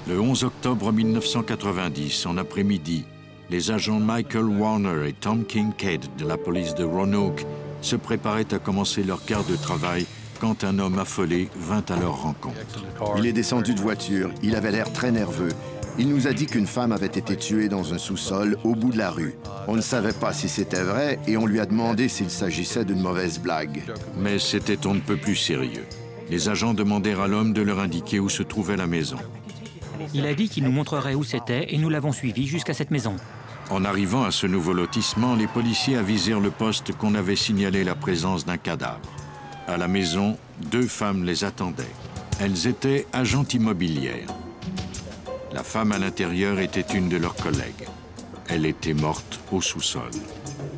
Le 11 octobre 1990, en après-midi, les agents Michael Warner et Tom Kincaid de la police de Roanoke se préparaient à commencer leur quart de travail quand un homme affolé vint à leur rencontre. Il est descendu de voiture, il avait l'air très nerveux. Il nous a dit qu'une femme avait été tuée dans un sous-sol au bout de la rue. On ne savait pas si c'était vrai et on lui a demandé s'il s'agissait d'une mauvaise blague. Mais c'était on ne peut plus sérieux. Les agents demandèrent à l'homme de leur indiquer où se trouvait la maison. Il a dit qu'il nous montrerait où c'était et nous l'avons suivi jusqu'à cette maison. En arrivant à ce nouveau lotissement, les policiers avisèrent le poste qu'on avait signalé la présence d'un cadavre. À la maison, 2 femmes les attendaient. Elles étaient agentes immobilières. La femme à l'intérieur était une de leurs collègues. Elle était morte au sous-sol.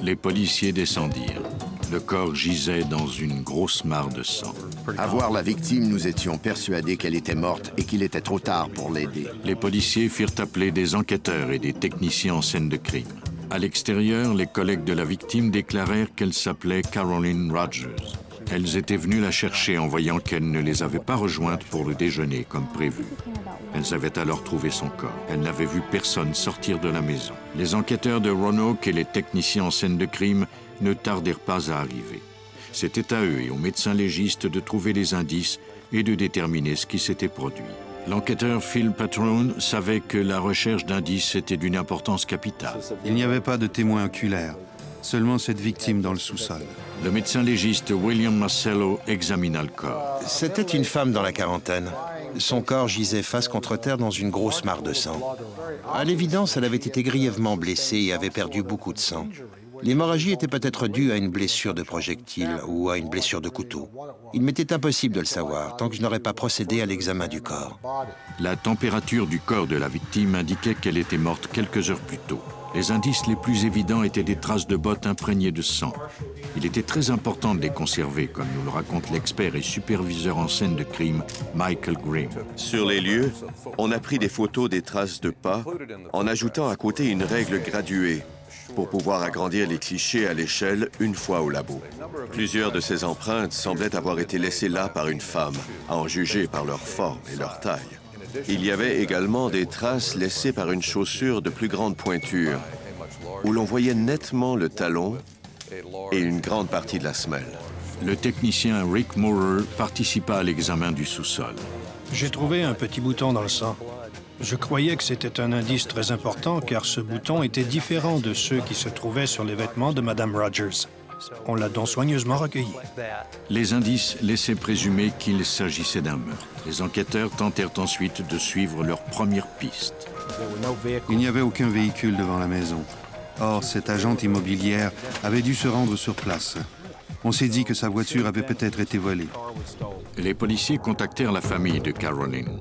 Les policiers descendirent. Le corps gisait dans une grosse mare de sang. À voir la victime, nous étions persuadés qu'elle était morte et qu'il était trop tard pour l'aider. Les policiers firent appeler des enquêteurs et des techniciens en scène de crime. À l'extérieur, les collègues de la victime déclarèrent qu'elle s'appelait Caroline Rogers. Elles étaient venues la chercher en voyant qu'elle ne les avait pas rejointes pour le déjeuner comme prévu. Elles avaient alors trouvé son corps. Elles n'avaient vu personne sortir de la maison. Les enquêteurs de Roanoke et les techniciens en scène de crime ne tardèrent pas à arriver. C'était à eux et aux médecins légistes de trouver les indices et de déterminer ce qui s'était produit. L'enquêteur Phil Patrone savait que la recherche d'indices était d'une importance capitale. Il n'y avait pas de témoin oculaire, seulement cette victime dans le sous-sol. Le médecin légiste William Marcello examina le corps. C'était une femme dans la quarantaine. Son corps gisait face contre terre dans une grosse mare de sang. À l'évidence, elle avait été grièvement blessée et avait perdu beaucoup de sang. L'hémorragie était peut-être due à une blessure de projectile ou à une blessure de couteau. Il m'était impossible de le savoir tant que je n'aurais pas procédé à l'examen du corps. La température du corps de la victime indiquait qu'elle était morte quelques heures plus tôt. Les indices les plus évidents étaient des traces de bottes imprégnées de sang. Il était très important de les conserver, comme nous le raconte l'expert et superviseur en scène de crime, Michael Grimm. Sur les lieux, on a pris des photos des traces de pas en ajoutant à côté une règle graduée pour pouvoir agrandir les clichés à l'échelle une fois au labo. Plusieurs de ces empreintes semblaient avoir été laissées là par une femme, à en juger par leur forme et leur taille. Il y avait également des traces laissées par une chaussure de plus grande pointure, où l'on voyait nettement le talon et une grande partie de la semelle. Le technicien Rick Moorer participa à l'examen du sous-sol. J'ai trouvé un petit bouton dans le sang. Je croyais que c'était un indice très important car ce bouton était différent de ceux qui se trouvaient sur les vêtements de Mme Rogers. On l'a donc soigneusement recueilli. Les indices laissaient présumer qu'il s'agissait d'un meurtre. Les enquêteurs tentèrent ensuite de suivre leur première piste. Il n'y avait aucun véhicule devant la maison. Or, cette agente immobilière avait dû se rendre sur place. On s'est dit que sa voiture avait peut-être été volée. Les policiers contactèrent la famille de Caroline.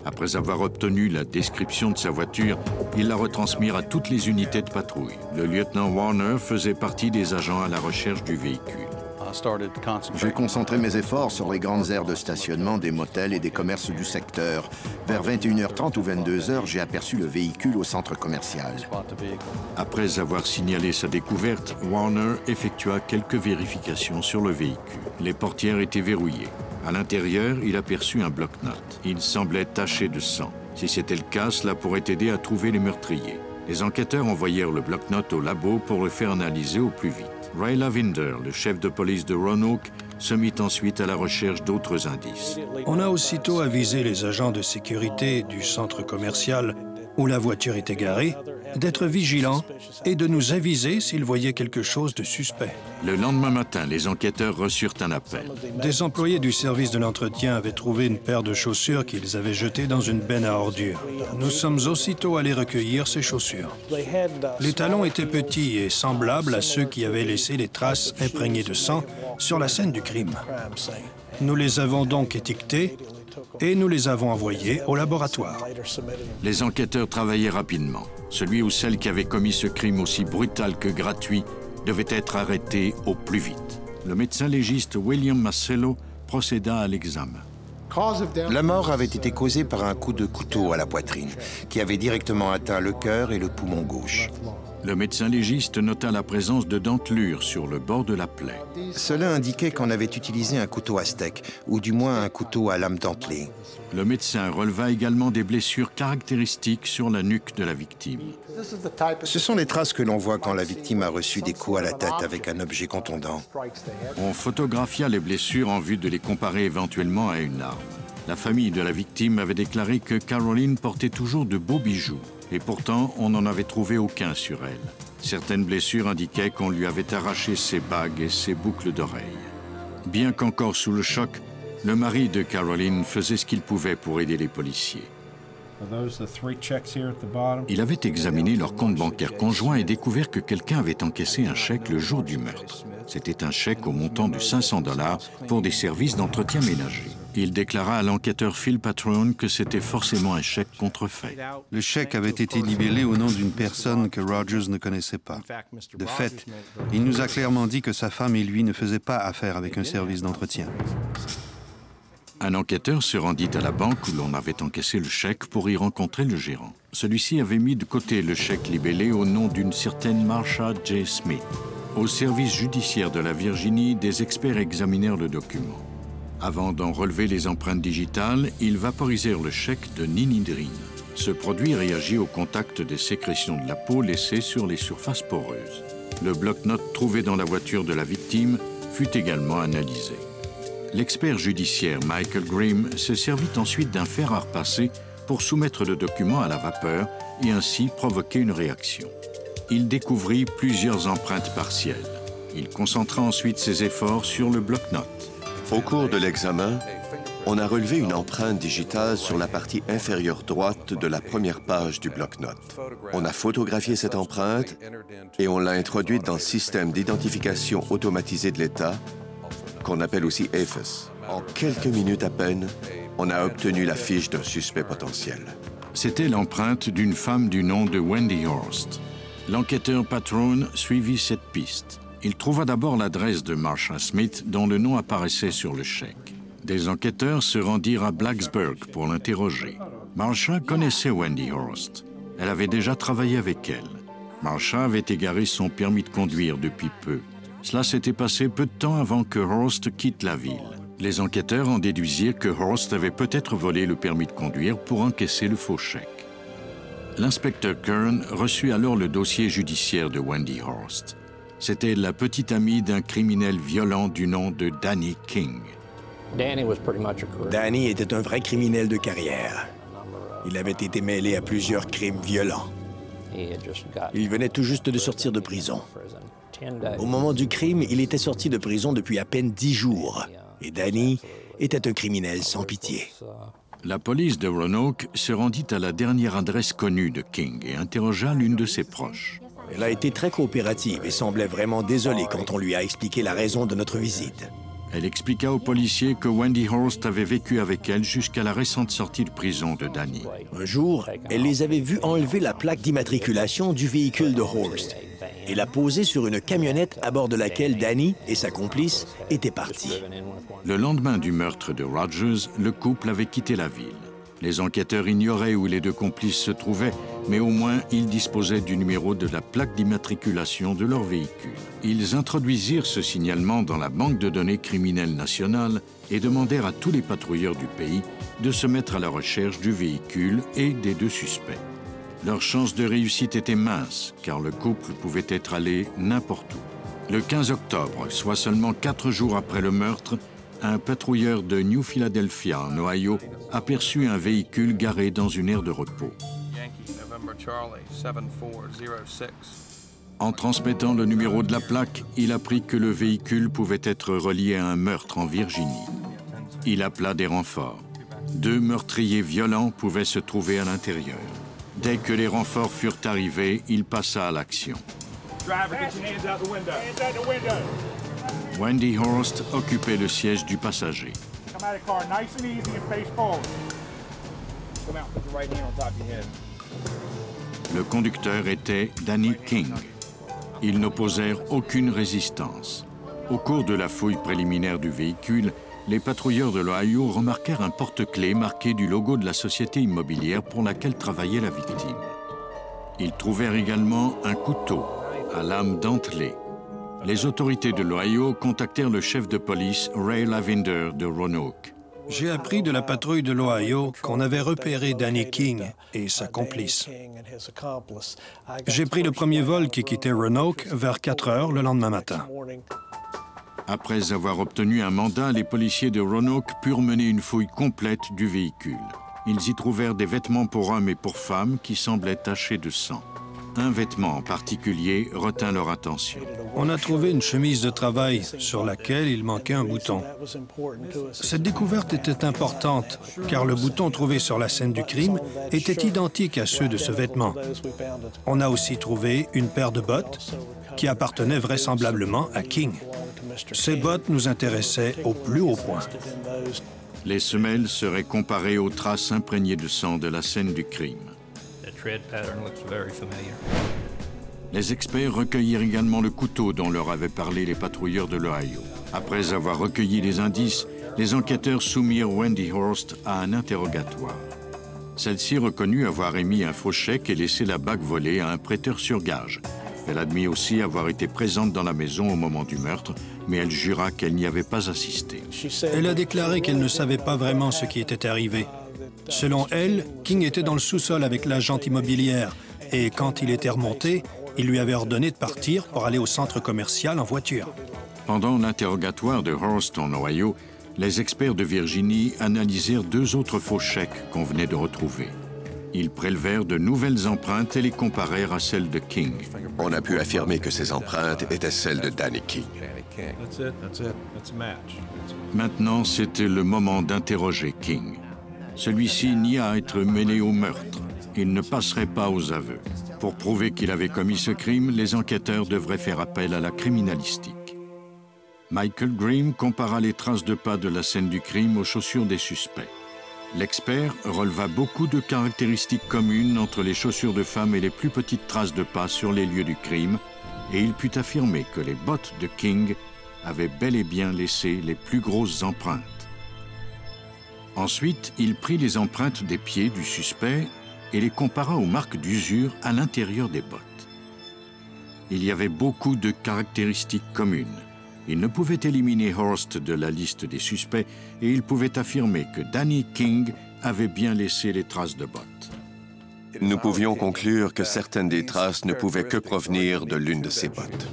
Après avoir obtenu la description de sa voiture, ils la retransmirent à toutes les unités de patrouille. Le lieutenant Warner faisait partie des agents à la recherche du véhicule. J'ai concentré mes efforts sur les grandes aires de stationnement des motels et des commerces du secteur. Vers 21h30 ou 22h, j'ai aperçu le véhicule au centre commercial. Après avoir signalé sa découverte, Warner effectua quelques vérifications sur le véhicule. Les portières étaient verrouillées. À l'intérieur, il aperçut un bloc-notes. Il semblait taché de sang. Si c'était le cas, cela pourrait aider à trouver les meurtriers. Les enquêteurs envoyèrent le bloc-notes au labo pour le faire analyser au plus vite. Ray Lavinder, le chef de police de Roanoke, se mit ensuite à la recherche d'autres indices. On a aussitôt avisé les agents de sécurité du centre commercial où la voiture était garée d'être vigilants et de nous aviser s'ils voyaient quelque chose de suspect. Le lendemain matin, les enquêteurs reçurent un appel. Des employés du service de l'entretien avaient trouvé une paire de chaussures qu'ils avaient jetées dans une benne à ordures. Nous sommes aussitôt allés recueillir ces chaussures. Les talons étaient petits et semblables à ceux qui avaient laissé les traces imprégnées de sang sur la scène du crime. Nous les avons donc étiquetés et nous les avons envoyés au laboratoire. Les enquêteurs travaillaient rapidement. Celui ou celle qui avait commis ce crime aussi brutal que gratuit devait être arrêté au plus vite. Le médecin légiste William Marcello procéda à l'examen. La mort avait été causée par un coup de couteau à la poitrine, qui avait directement atteint le cœur et le poumon gauche. Le médecin légiste nota la présence de dentelures sur le bord de la plaie. Cela indiquait qu'on avait utilisé un couteau aztèque, ou du moins un couteau à lame dentelée. Le médecin releva également des blessures caractéristiques sur la nuque de la victime. Ce sont les traces que l'on voit quand la victime a reçu des coups à la tête avec un objet contondant. On photographia les blessures en vue de les comparer éventuellement à une arme. La famille de la victime avait déclaré que Caroline portait toujours de beaux bijoux. Et pourtant, on n'en avait trouvé aucun sur elle. Certaines blessures indiquaient qu'on lui avait arraché ses bagues et ses boucles d'oreilles. Bien qu'encore sous le choc, le mari de Caroline faisait ce qu'il pouvait pour aider les policiers. Il avait examiné leur compte bancaire conjoint et découvert que quelqu'un avait encaissé un chèque le jour du meurtre. C'était un chèque au montant de 500 $ pour des services d'entretien ménager. Il déclara à l'enquêteur Phil Patrone que c'était forcément un chèque contrefait. Le chèque avait été libellé au nom d'une personne que Rogers ne connaissait pas. De fait, il nous a clairement dit que sa femme et lui ne faisaient pas affaire avec un service d'entretien. Un enquêteur se rendit à la banque où l'on avait encaissé le chèque pour y rencontrer le gérant. Celui-ci avait mis de côté le chèque libellé au nom d'une certaine Marsha J. Smith. Au service judiciaire de la Virginie, des experts examinèrent le document. Avant d'en relever les empreintes digitales, ils vaporisèrent le chèque de ninidrine. Ce produit réagit au contact des sécrétions de la peau laissées sur les surfaces poreuses. Le bloc-notes trouvé dans la voiture de la victime fut également analysé. L'expert judiciaire Michael Grimm se servit ensuite d'un fer à repasser pour soumettre le document à la vapeur et ainsi provoquer une réaction. Il découvrit plusieurs empreintes partielles. Il concentra ensuite ses efforts sur le bloc-notes. Au cours de l'examen, on a relevé une empreinte digitale sur la partie inférieure droite de la première page du bloc-notes. On a photographié cette empreinte et on l'a introduite dans le système d'identification automatisé de l'État, qu'on appelle aussi AFIS. En quelques minutes à peine, on a obtenu la fiche d'un suspect potentiel. C'était l'empreinte d'une femme du nom de Wendy Horst. L'enquêteur Patrone suivit cette piste. Il trouva d'abord l'adresse de Marsha Smith, dont le nom apparaissait sur le chèque. Des enquêteurs se rendirent à Blacksburg pour l'interroger. Marsha connaissait Wendy Horst. Elle avait déjà travaillé avec elle. Marsha avait égaré son permis de conduire depuis peu. Cela s'était passé peu de temps avant que Horst quitte la ville. Les enquêteurs en déduisirent que Horst avait peut-être volé le permis de conduire pour encaisser le faux chèque. L'inspecteur Kern reçut alors le dossier judiciaire de Wendy Horst. C'était la petite amie d'un criminel violent du nom de Danny King. Danny était un vrai criminel de carrière. Il avait été mêlé à plusieurs crimes violents. Il venait tout juste de sortir de prison. Au moment du crime, il était sorti de prison depuis à peine 10 jours. Et Danny était un criminel sans pitié. La police de Roanoke se rendit à la dernière adresse connue de King et interrogea l'une de ses proches. Elle a été très coopérative et semblait vraiment désolée quand on lui a expliqué la raison de notre visite. Elle expliqua aux policiers que Wendy Horst avait vécu avec elle jusqu'à la récente sortie de prison de Danny. Un jour, elle les avait vus enlever la plaque d'immatriculation du véhicule de Horst et la poser sur une camionnette à bord de laquelle Danny et sa complice étaient partis. Le lendemain du meurtre de Rogers, le couple avait quitté la ville. Les enquêteurs ignoraient où les deux complices se trouvaient, mais au moins ils disposaient du numéro de la plaque d'immatriculation de leur véhicule. Ils introduisirent ce signalement dans la banque de données criminelle nationale et demandèrent à tous les patrouilleurs du pays de se mettre à la recherche du véhicule et des deux suspects. Leurs chances de réussite étaient minces, car le couple pouvait être allé n'importe où. Le 15 octobre, soit seulement 4 jours après le meurtre, un patrouilleur de New Philadelphia, en Ohio, aperçut un véhicule garé dans une aire de repos. En transmettant le numéro de la plaque, il apprit que le véhicule pouvait être relié à un meurtre en Virginie. Il appela des renforts. 2 meurtriers violents pouvaient se trouver à l'intérieur. Dès que les renforts furent arrivés, il passa à l'action. Wendy Horst occupait le siège du passager. Le conducteur était Danny King. Ils n'opposèrent aucune résistance. Au cours de la fouille préliminaire du véhicule, les patrouilleurs de l'Ohio remarquèrent un porte-clés marqué du logo de la société immobilière pour laquelle travaillait la victime. Ils trouvèrent également un couteau à lame dentelée. Les autorités de l'Ohio contactèrent le chef de police Ray Lavender de Roanoke. J'ai appris de la patrouille de l'Ohio qu'on avait repéré Danny King et sa complice. J'ai pris le premier vol qui quittait Roanoke vers 4 heures le lendemain matin. Après avoir obtenu un mandat, les policiers de Roanoke purent mener une fouille complète du véhicule. Ils y trouvèrent des vêtements pour hommes et pour femmes qui semblaient tachés de sang. Un vêtement en particulier retint leur attention. On a trouvé une chemise de travail sur laquelle il manquait un bouton. Cette découverte était importante car le bouton trouvé sur la scène du crime était identique à ceux de ce vêtement. On a aussi trouvé une paire de bottes qui appartenaient vraisemblablement à King. Ces bottes nous intéressaient au plus haut point. Les semelles seraient comparées aux traces imprégnées de sang de la scène du crime. Les experts recueillirent également le couteau dont leur avaient parlé les patrouilleurs de l'Ohio. Après avoir recueilli les indices, les enquêteurs soumirent Wendy Horst à un interrogatoire. Celle-ci reconnut avoir émis un faux chèque et laissé la bague volée à un prêteur sur gage. Elle admit aussi avoir été présente dans la maison au moment du meurtre, mais elle jura qu'elle n'y avait pas assisté. Elle a déclaré qu'elle ne savait pas vraiment ce qui était arrivé. Selon elle, King était dans le sous-sol avec l'agente immobilière et quand il était remonté, il lui avait ordonné de partir pour aller au centre commercial en voiture. Pendant l'interrogatoire de Horst en Ohio, les experts de Virginie analysèrent 2 autres faux chèques qu'on venait de retrouver. Ils prélevèrent de nouvelles empreintes et les comparèrent à celles de King. On a pu affirmer que ces empreintes étaient celles de Danny King. Maintenant, c'était le moment d'interroger King. Celui-ci nia être mêlé au meurtre. Il ne passerait pas aux aveux. Pour prouver qu'il avait commis ce crime, les enquêteurs devraient faire appel à la criminalistique. Michael Grimm compara les traces de pas de la scène du crime aux chaussures des suspects. L'expert releva beaucoup de caractéristiques communes entre les chaussures de femmes et les plus petites traces de pas sur les lieux du crime, et il put affirmer que les bottes de King avaient bel et bien laissé les plus grosses empreintes. Ensuite, il prit les empreintes des pieds du suspect et les compara aux marques d'usure à l'intérieur des bottes. Il y avait beaucoup de caractéristiques communes. Il ne pouvait éliminer Horst de la liste des suspects et il pouvait affirmer que Danny King avait bien laissé les traces de bottes. Nous pouvions conclure que certaines des traces ne pouvaient que provenir de l'une de ces bottes.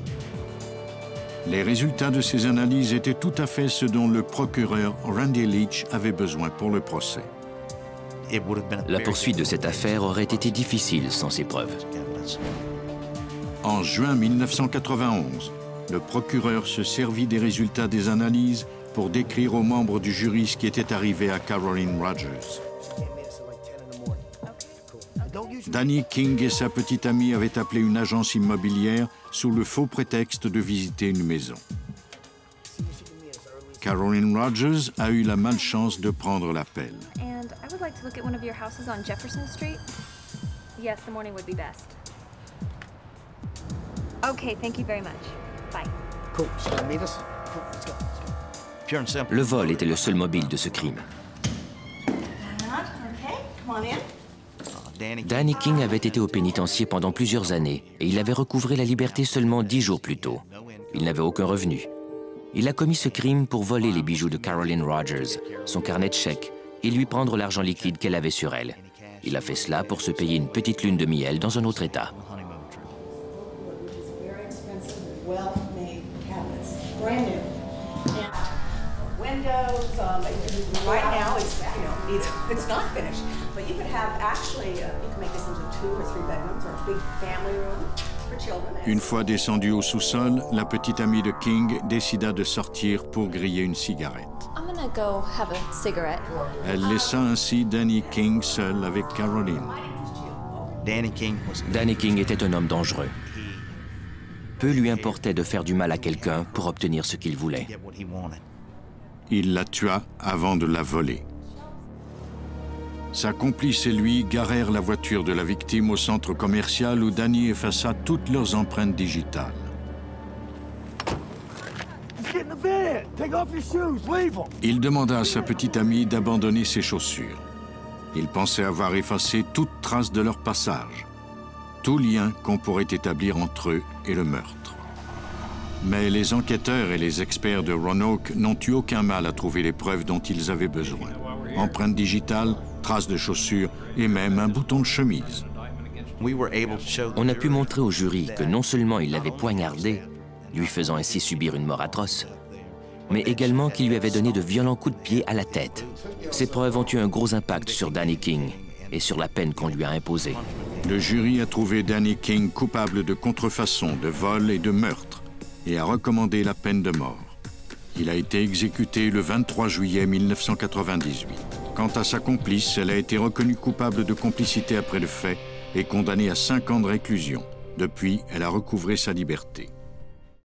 Les résultats de ces analyses étaient tout à fait ce dont le procureur Randy Leach avait besoin pour le procès. La poursuite de cette affaire aurait été difficile sans ces preuves. En juin 1991, le procureur se servit des résultats des analyses pour décrire aux membres du jury ce qui était arrivé à Caroline Rogers. Danny King et sa petite amie avaient appelé une agence immobilière sous le faux prétexte de visiter une maison. Caroline Rogers a eu la malchance de prendre l'appel. Le vol était le seul mobile de ce crime. Danny King avait été au pénitencier pendant plusieurs années et il avait recouvré la liberté seulement 10 jours plus tôt. Il n'avait aucun revenu. Il a commis ce crime pour voler les bijoux de Caroline Rogers, son carnet de chèques et lui prendre l'argent liquide qu'elle avait sur elle. Il a fait cela pour se payer une petite lune de miel dans un autre État. Une fois descendue au sous-sol, la petite amie de King décida de sortir pour griller une cigarette. Elle laissa ainsi Danny King seul avec Caroline. Danny King était un homme dangereux. Peu lui importait de faire du mal à quelqu'un pour obtenir ce qu'il voulait. Il la tua avant de la voler. Sa complice et lui garèrent la voiture de la victime au centre commercial où Danny effaça toutes leurs empreintes digitales. Il demanda à sa petite amie d'abandonner ses chaussures. Il pensait avoir effacé toute trace de leur passage. tout lien qu'on pourrait établir entre eux et le meurtre. Mais les enquêteurs et les experts de Roanoke n'ont eu aucun mal à trouver les preuves dont ils avaient besoin. Empreintes digitales, traces de chaussures et même un bouton de chemise. On a pu montrer au jury que non seulement il l'avait poignardé, lui faisant ainsi subir une mort atroce, mais également qu'il lui avait donné de violents coups de pied à la tête. Ces preuves ont eu un gros impact sur Danny King et sur la peine qu'on lui a imposée. Le jury a trouvé Danny King coupable de contrefaçon, de vol et de meurtre et a recommandé la peine de mort. Il a été exécuté le 23 juillet 1998. Quant à sa complice, elle a été reconnue coupable de complicité après le fait et condamnée à 5 ans de réclusion. Depuis, elle a recouvré sa liberté.